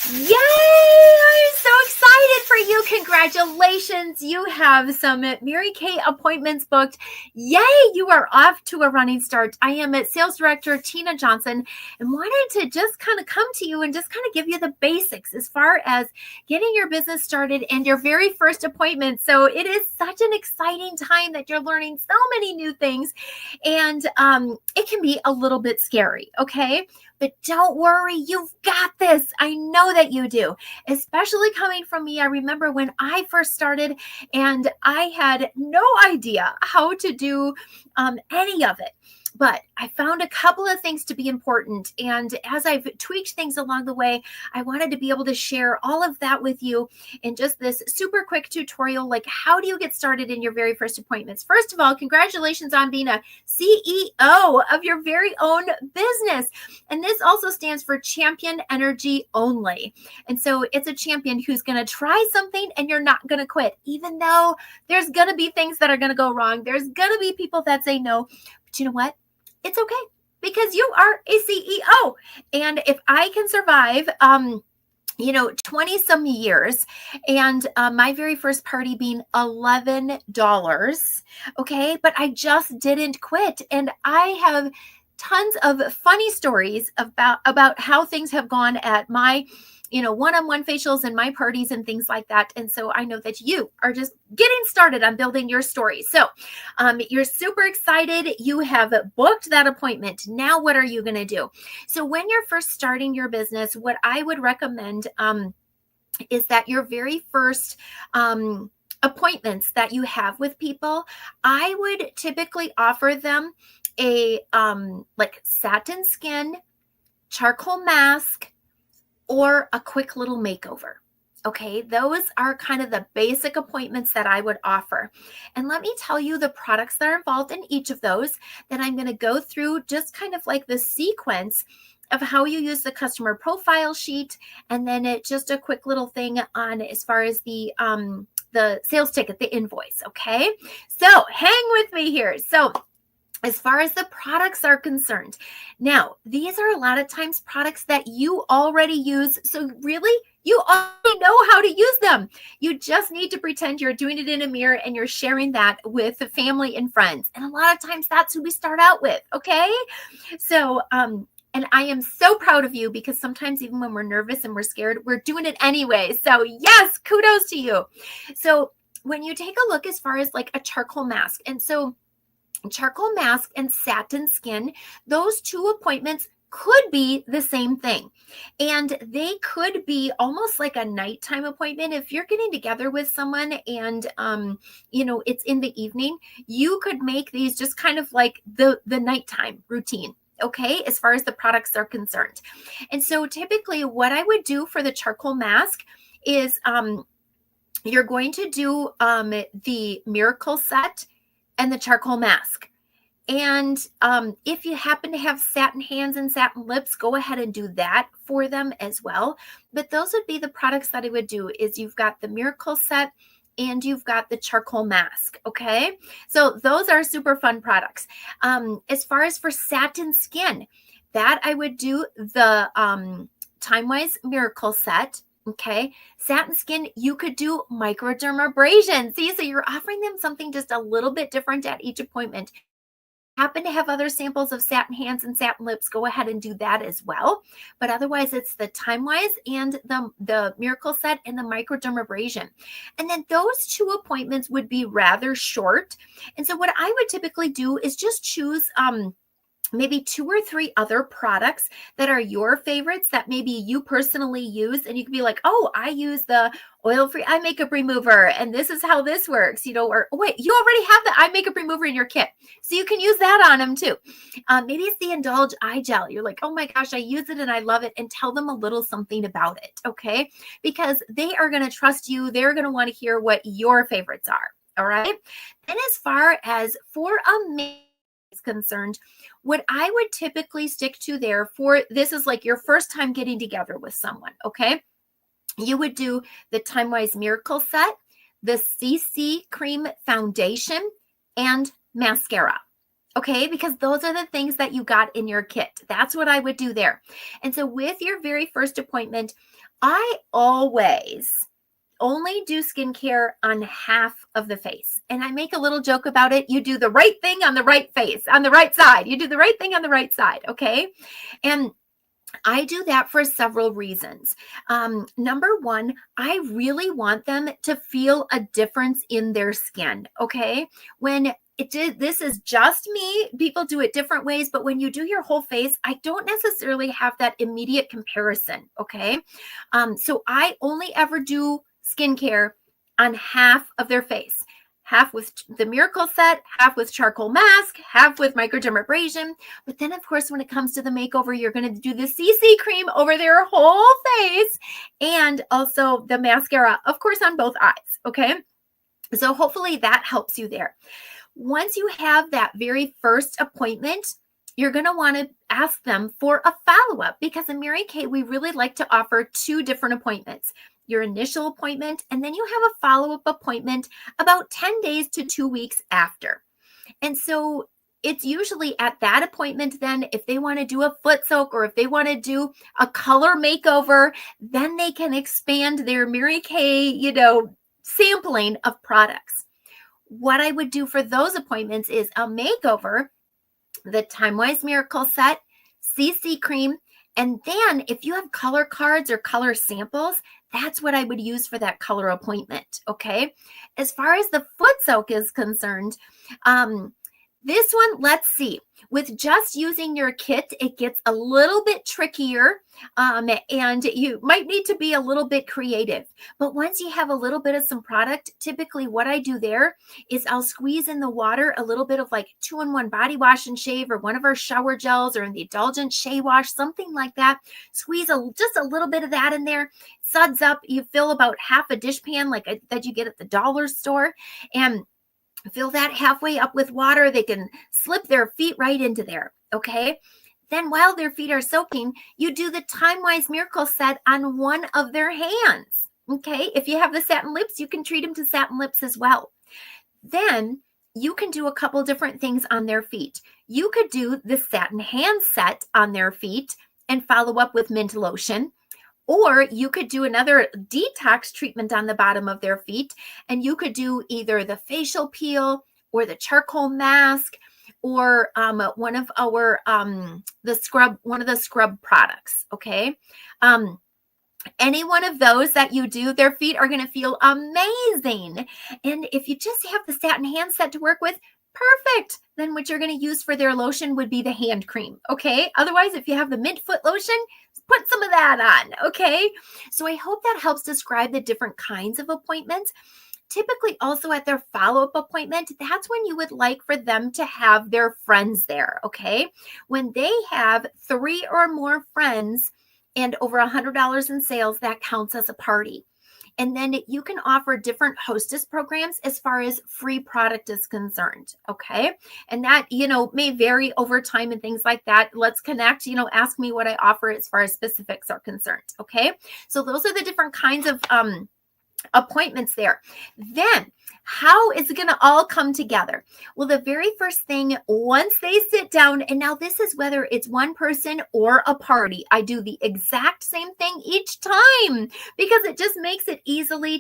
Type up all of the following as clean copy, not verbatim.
Yay! I'm so excited for you. Congratulations. You have some Mary Kay appointments booked. Yay! You are off to a running start. I am Sales Director Tina Johnson and wanted to just kind of come to you and just kind of give you the basics as far as getting your business started and your very first appointment. So it is such an exciting time that you're learning so many new things, and it can be a little bit scary, okay? But don't worry, you've got this. I know that you do, especially coming from me. I remember when I first started and I had no idea how to do any of it. But I found a couple of things to be important. And as I've tweaked things along the way, I wanted to be able to share all of that with you in just this super quick tutorial. Like, how do you get started in your very first appointments? First of all, congratulations on being a CEO of your very own business. And this also stands for Champion Energy Only. And so it's a champion who's going to try something and you're not going to quit, even though there's going to be things that are going to go wrong. There's going to be people that say no. But you know what? It's okay because you are a CEO. And if I can survive, 20 some years and my very first party being $11, okay, but I just didn't quit. And I have tons of funny stories about how things have gone at my one-on-one facials and my parties and things like that. And so I know that you are just getting started on building your story. So you're super excited. You have booked that appointment. Now, what are you going to do? So when you're first starting your business, what I would recommend is that your very first appointments that you have with people, I would typically offer them a like satin skin, charcoal mask, or a quick little makeover. Okay, those are kind of the basic appointments that I would offer. And let me tell you the products that are involved in each of those. Then I'm going to go through just kind of like the sequence of how you use the customer profile sheet, and then just a quick little thing on as far as the sales ticket, the invoice. Okay, so hang with me here. So as far as the products are concerned, now, these are a lot of times products that you already use. So really, you already know how to use them. You just need to pretend you're doing it in a mirror and you're sharing that with family and friends. And a lot of times that's who we start out with, okay? So, and I am so proud of you because sometimes even when we're nervous and we're scared, we're doing it anyway. So yes, kudos to you. So when you take a look as far as like a charcoal mask, and so charcoal mask and satin skin, those two appointments could be the same thing. And they could be almost like a nighttime appointment. If you're getting together with someone and, it's in the evening, you could make these just kind of like the nighttime routine. Okay, as far as the products are concerned. And so typically what I would do for the charcoal mask is you're going to do the Miracle Set and the charcoal mask. And if you happen to have satin hands and satin lips, go ahead and do that for them as well. But those would be the products that I would do. Is you've got the Miracle Set and you've got the charcoal mask. Okay, so those are super fun products. As far as for satin skin, that I would do the TimeWise Miracle Set. Okay, satin skin, you could do microdermabrasion. See, so you're offering them something just a little bit different at each appointment. Happen to have other samples of satin hands and satin lips, go ahead and do that as well. But otherwise, it's the TimeWise and the Miracle Set and the microdermabrasion. And then those two appointments would be rather short. And so what I would typically do is just choose maybe 2 or 3 other products that are your favorites that maybe you personally use. And you can be like, oh, I use the oil-free eye makeup remover, and this is how this works, or oh, wait, you already have the eye makeup remover in your kit. So you can use that on them too. Maybe it's the Indulge Eye Gel. You're like, oh my gosh, I use it and I love it. And tell them a little something about it, okay? Because they are going to trust you. They're going to want to hear what your favorites are, all right? Then as far as for a makeup is concerned, what I would typically stick to there for this is like your first time getting together with someone, okay? You would do the TimeWise Miracle Set, the CC Cream Foundation, and mascara. Okay, because those are the things that you got in your kit. That's what I would do there. And so with your very first appointment, I always only do skincare on half of the face. And I make a little joke about it. You do the right thing on the right face, on the right side. You do the right thing on the right side. Okay. And I do that for several reasons. Number one, I really want them to feel a difference in their skin. Okay. When this is just me. People do it different ways, but when you do your whole face, I don't necessarily have that immediate comparison. Okay. So I only ever do skincare on half of their face. Half with the Miracle Set, half with charcoal mask, half with microdermabrasion. But then, of course, when it comes to the makeover, you're going to do the CC cream over their whole face and also the mascara, of course, on both eyes. Okay. So hopefully that helps you there. Once you have that very first appointment, you're going to want to ask them for a follow-up because in Mary Kay, we really like to offer 2 different appointments. Your initial appointment, and then you have a follow-up appointment about 10 days to 2 weeks after. And so it's usually at that appointment then, if they want to do a foot soak or if they want to do a color makeover, then they can expand their Mary Kay, sampling of products. What I would do for those appointments is a makeover, the TimeWise Miracle Set, CC cream, and then if you have color cards or color samples, that's what I would use for that color appointment, okay? As far as the foot soak is concerned, this one, let's see. With just using your kit, it gets a little bit trickier, and you might need to be a little bit creative. But once you have a little bit of some product, typically what I do there is I'll squeeze in the water a little bit of like 2-in-1 body wash and shave or one of our shower gels or in the Indulgent Shea Wash, something like that. Squeeze just a little bit of that in there. Suds up. You fill about half a dishpan that you get at the dollar store and fill that halfway up with water. They can slip their feet right into there, okay? Then while their feet are soaking, you do the TimeWise Miracle Set on one of their hands, okay? If you have the satin lips, you can treat them to satin lips as well. Then you can do a couple different things on their feet. You could do the satin hand set on their feet and follow up with mint lotion. Or you could do another detox treatment on the bottom of their feet, and you could do either the facial peel or the charcoal mask or one of the scrub products. Okay. Any one of those that you do, their feet are going to feel amazing. And if you just have the satin hand set to work with, perfect. Then what you're going to use for their lotion would be the hand cream. Okay. Otherwise, if you have the mint foot lotion, put some of that on. Okay. So I hope that helps describe the different kinds of appointments. Typically also at their follow-up appointment, that's when you would like for them to have their friends there. Okay. When they have 3 or more friends and over $100 in sales, that counts as a party. And then you can offer different hostess programs as far as free product is concerned. Okay. And that, may vary over time and things like that. Let's connect, ask me what I offer as far as specifics are concerned. Okay. So those are the different kinds of appointments there. Then how is it going to all come together? Well, the very first thing, once they sit down, and now this is whether it's one person or a party, I do the exact same thing each time because it just makes it easy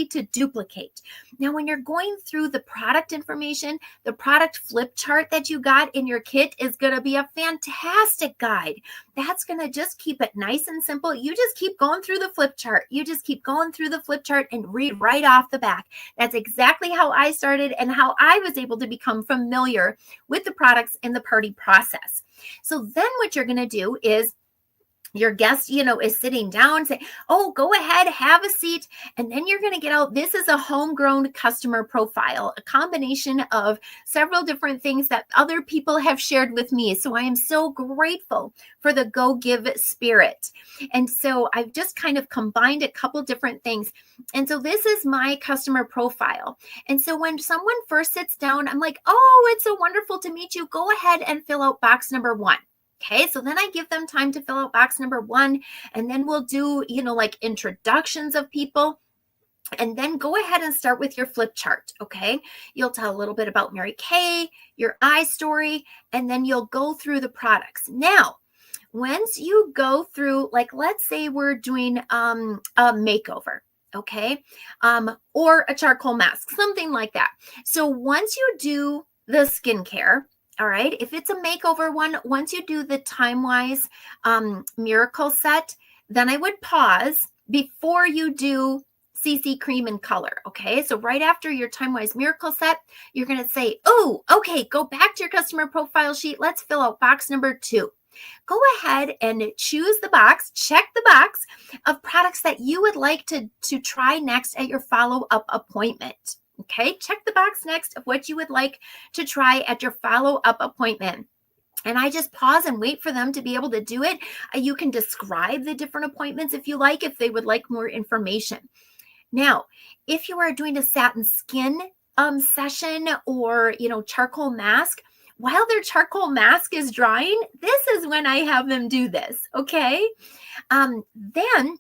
to duplicate. Now, when you're going through the product information, the product flip chart that you got in your kit is going to be a fantastic guide. That's going to just keep it nice and simple. You just keep going through the flip chart. You just keep going through the flip chart and read right off the back. That's exactly how I started and how I was able to become familiar with the products in the party process. So then what you're going to do is your guest, is sitting down, say, oh, go ahead, have a seat. And then you're going to get out. This is a homegrown customer profile, a combination of several different things that other people have shared with me. So I am so grateful for the Go Give spirit. And so I've just kind of combined a couple different things. And so this is my customer profile. And so when someone first sits down, I'm like, oh, it's so wonderful to meet you. Go ahead and fill out box number 1. Okay, so then I give them time to fill out box number 1, and then we'll do, like introductions of people. And then go ahead and start with your flip chart, okay? You'll tell a little bit about Mary Kay, your eye story, and then you'll go through the products. Now, once you go through, like, let's say we're doing a makeover, okay? Or a charcoal mask, something like that. So once you do the skincare, all right, if it's a makeover one, once you do the Time-Wise Miracle Set, then I would pause before you do CC Cream and Color, okay? So right after your Time-Wise Miracle Set, you're going to say, oh, okay, go back to your customer profile sheet. Let's fill out box number 2. Go ahead and choose the box, check the box of products that you would like to try next at your follow-up appointment. Okay, check the box next of what you would like to try at your follow-up appointment. And I just pause and wait for them to be able to do it. You can describe the different appointments if you like, if they would like more information. Now, if you are doing a satin skin session or, charcoal mask, while their charcoal mask is drying, this is when I have them do this, okay? Then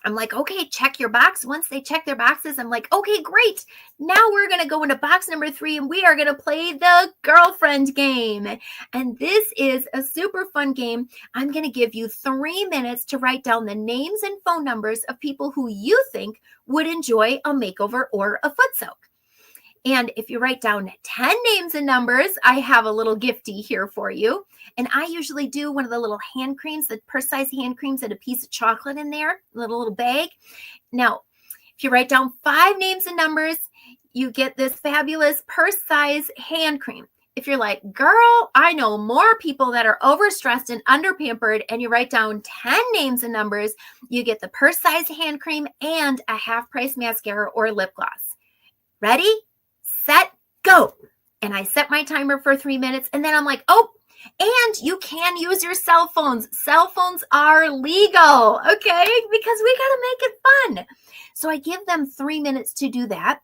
I'm like, okay, check your box. Once they check their boxes, I'm like, okay, great. Now we're going to go into box number 3 and we are going to play the girlfriend game. And this is a super fun game. I'm going to give you 3 minutes to write down the names and phone numbers of people who you think would enjoy a makeover or a foot soak. And if you write down 10 names and numbers, I have a little gifty here for you. And I usually do one of the little hand creams, the purse-size hand creams, and a piece of chocolate in there, a little bag. Now, if you write down 5 names and numbers, you get this fabulous purse-size hand cream. If you're like, girl, I know more people that are overstressed and underpampered, and you write down 10 names and numbers, you get the purse-size hand cream and a half-price mascara or lip gloss. Ready? Set, go. And I set my timer for 3 minutes, and then I'm like, oh, and you can use your cell phones. Cell phones are legal, okay? Because we got to make it fun. So I give them 3 minutes to do that.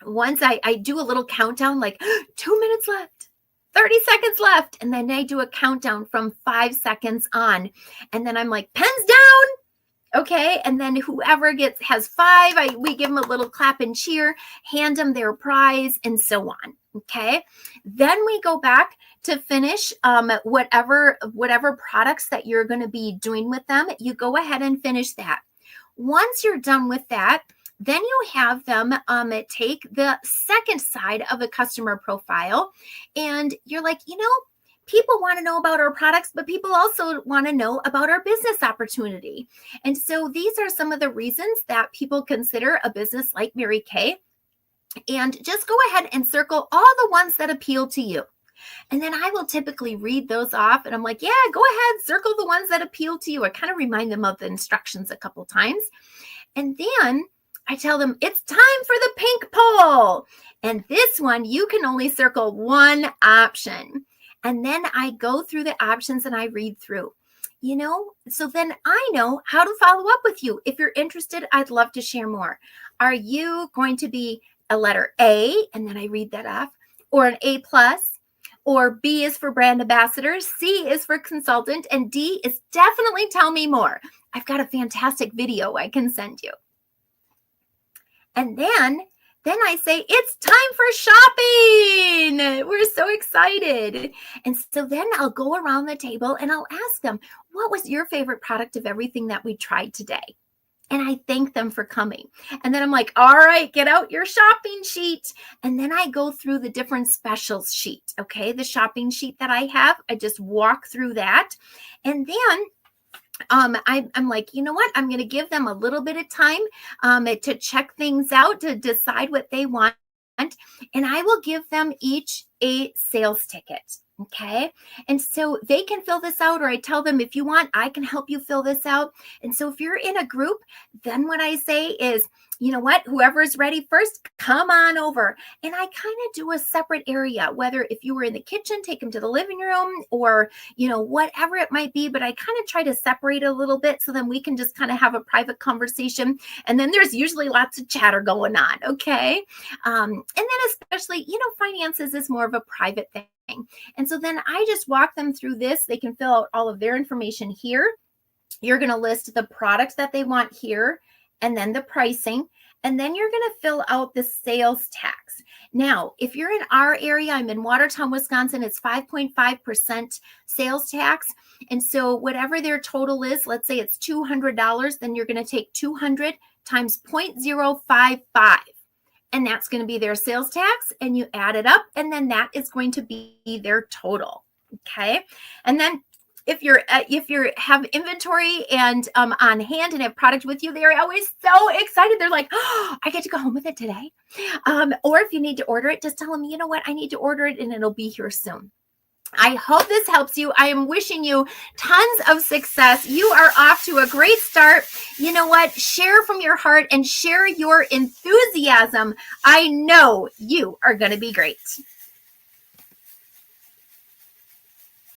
Once I do a little countdown, like 2 minutes left, 30 seconds left. And then I do a countdown from 5 seconds on. And then I'm like, pens down. Okay, and then whoever has 5, we give them a little clap and cheer, hand them their prize, and so on. Okay, then we go back to finish whatever products that you're going to be doing with them. You go ahead and finish that. Once you're done with that, then you have them take the second side of a customer profile, and you're like, people want to know about our products, but people also want to know about our business opportunity. And so these are some of the reasons that people consider a business like Mary Kay. And just go ahead and circle all the ones that appeal to you. And then I will typically read those off. And I'm like, yeah, go ahead, circle the ones that appeal to you. I kind of remind them of the instructions a couple times. And then I tell them it's time for the pink poll. And this one, you can only circle one option. And then I go through the options and I read through, so then I know how to follow up with you. If you're interested, I'd love to share more. Are you going to be a letter A? And then I read that off, or an A+, or B is for brand ambassador, C is for consultant, and D is definitely tell me more. I've got a fantastic video I can send you. And then I say, it's time for shopping. We're so excited. And so then I'll go around the table and I'll ask them, what was your favorite product of everything that we tried today? And I thank them for coming. And then I'm like, all right, get out your shopping sheet. And then I go through the different specials sheet. Okay, the shopping sheet that I have, I just walk through that. And then I'm like, you know what? I'm going to give them a little bit of time to check things out, to decide what they want. And I will give them each a sales ticket. Okay. And so they can fill this out, or I tell them, if you want, I can help you fill this out. And so if you're in a group, then what I say is, you know what, whoever's ready first, come on over. And I kind of do a separate area, whether if you were in the kitchen, take them to the living room, or, whatever it might be. But I kind of try to separate a little bit so then we can just kind of have a private conversation. And then there's usually lots of chatter going on. Okay. And then especially, finances is more of a private thing. And so then I just walk them through this. They can fill out all of their information here. You're going to list the products that they want here, and then the pricing. And then you're going to fill out the sales tax. Now, if you're in our area, I'm in Watertown, Wisconsin, it's 5.5% sales tax. And so whatever their total is, let's say it's $200, then you're going to take 200 times 0.055. And that's going to be their sales tax. And you add it up, and then that is going to be their total. Okay. And then if you have inventory and on hand and have product with you, they're always so excited. They're like, oh, I get to go home with it today. Or if you need to order it, just tell them, you know what, I need to order it and it'll be here soon. I hope this helps you. I am wishing you tons of success. You are off to a great start. You know what? Share from your heart and share your enthusiasm. I know you are going to be great.